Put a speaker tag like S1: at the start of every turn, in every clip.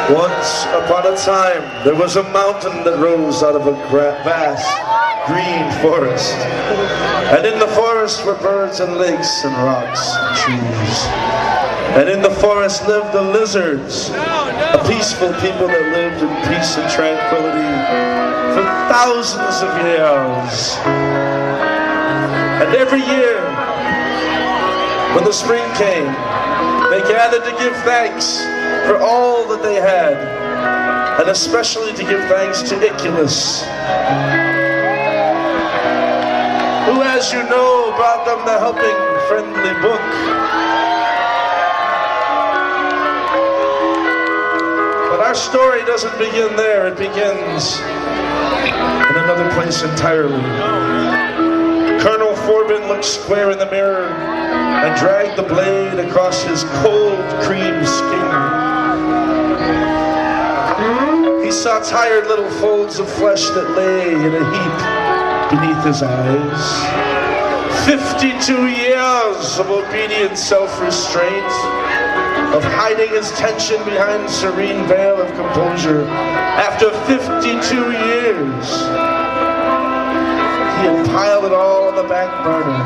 S1: Once upon a time, there was a mountain that rose out of a vast green forest. And in the forest were birds and lakes and rocks and trees. And in the forest lived the lizards, a peaceful people that lived in peace and tranquility for thousands of years. And every year, when the spring came, they gathered to give thanks for all that they had, and especially to give thanks to Iculus, who, as you know, brought them the helping, friendly book. But our story doesn't begin there, it begins in another place entirely. Colonel Forbin looked square in the mirror and dragged the blade across his cold cream skin. He saw tired little folds of flesh that lay in a heap beneath his eyes. 52 years of obedient self-restraint, of hiding his tension behind a serene veil of composure. After 52 years, he had piled it all on the back burner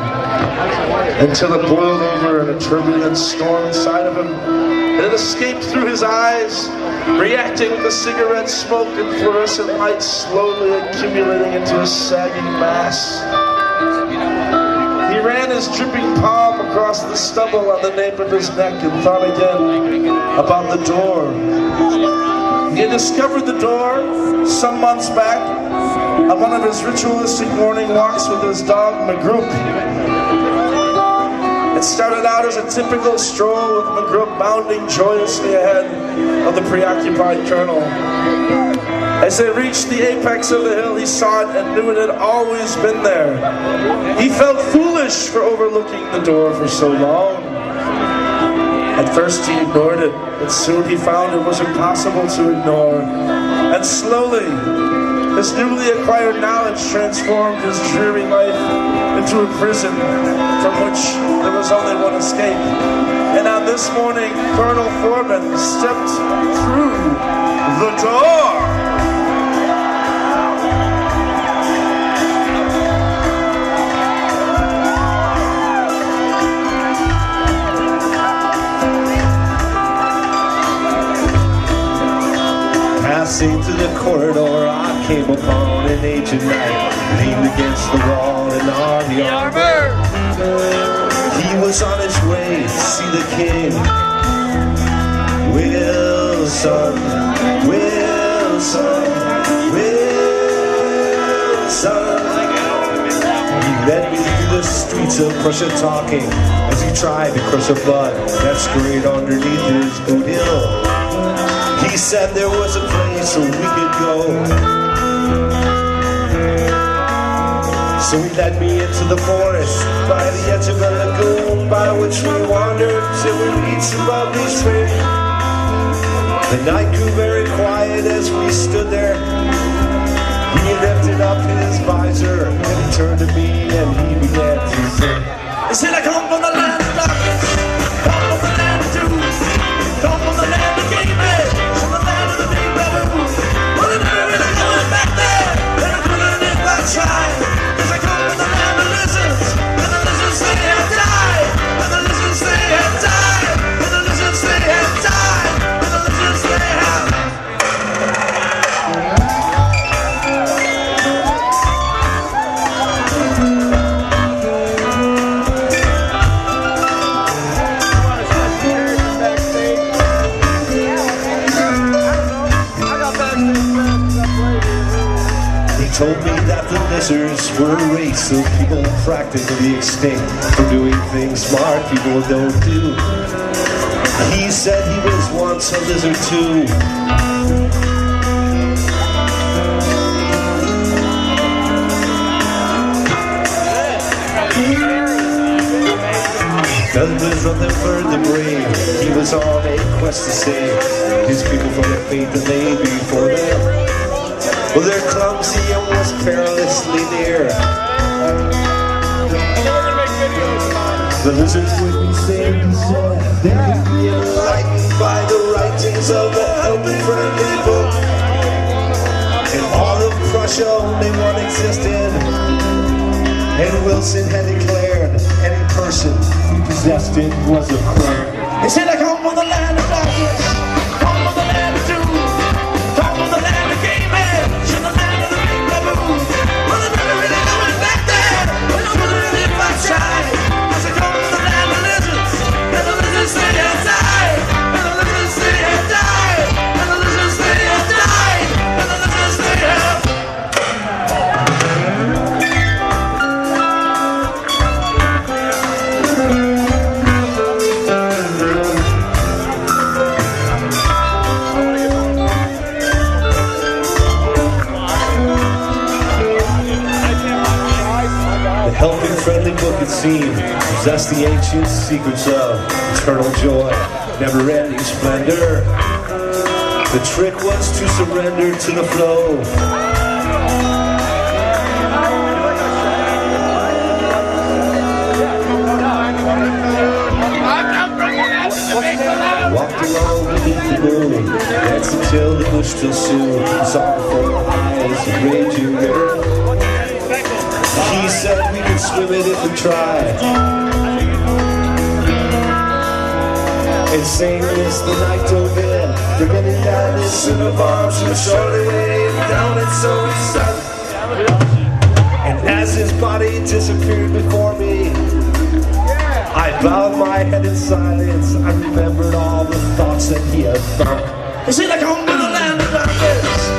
S1: until it boiled over in a turbulent storm inside of him, and it escaped through his eyes, reacting with the cigarette smoke and fluorescent lights slowly accumulating into a sagging mass. He ran his dripping palm across the stubble on the nape of his neck and thought again about the door. He had discovered the door some months back on one of his ritualistic morning walks with his dog Magrup. It started out as a typical stroll with Magrup bounding joyously ahead of the preoccupied colonel. As they reached the apex of the hill, he saw it and knew it had always been there. He felt foolish for overlooking the door for so long. At first he ignored it, but soon he found it was impossible to ignore. And slowly, his newly acquired knowledge transformed his dreary life into a prison from which there was only one escape. And on this morning, Colonel Foreman stepped through the door.
S2: Passing through the corridor, I came upon an ancient knight, leaned against the wall in army armor. He was on his way to see the king. Wilson, Wilson, Wilson. He led me through the streets of Prussia talking as he tried to crush a bud that scurried underneath his boot heel. He said there was a place where we could go. So he led me into the forest by the edge of a lagoon, by which we wandered till we reached a lovely spring. The night grew very quiet as we stood there. He lifted up his visor and he turned to me and he began to sing. He said, I come from the land of darkness, come from the land of doom, come from the land of game men, from the land of the big baboon. Well, I'm never really going back there, and I'm doing it if I try. Cause I come from the land of lizards, and the lizards they have died, and the lizards they have died, and the lizards they have died, and the lizards they have died. Told me that the lizards were a race of people practically extinct for doing things smart people don't do. He said he was once a lizard too. There was nothing further brave. He was on a quest to save his people from the fate that lay before them. Well, they're clumsy and was perilously near. The lizards would be saved, he said. They could be enlightened by the writings of the helping friendly book. And all of Prussia only one existed, and Wilson had declared any person who possessed it was a crook.
S1: He said, I come from the land of darkness, come from the land of doom, come from the land of gay men, to the land of the big baboon. Well, I never really going back there, but I was really outside. Cause I come from the land of lizards, and the lizards they have died, and the lizards they have died, and the lizards they have died, and the lizards they have.
S2: The helping friendly book, it seemed, possessed the ancient secrets of eternal joy, never-ending splendor. The trick was to surrender to the flow. Walked along beneath the moon, danced until the bush till soon. Saw before my eyes a raging river. He said we could swim it if we tried. And same as the night dove in, forgetting down this suit of arms from shortly way down and so he sat. And as his body disappeared before me, I bowed my head in silence. I remembered all the thoughts that he had thought.
S1: He said, I come from the land of darkness.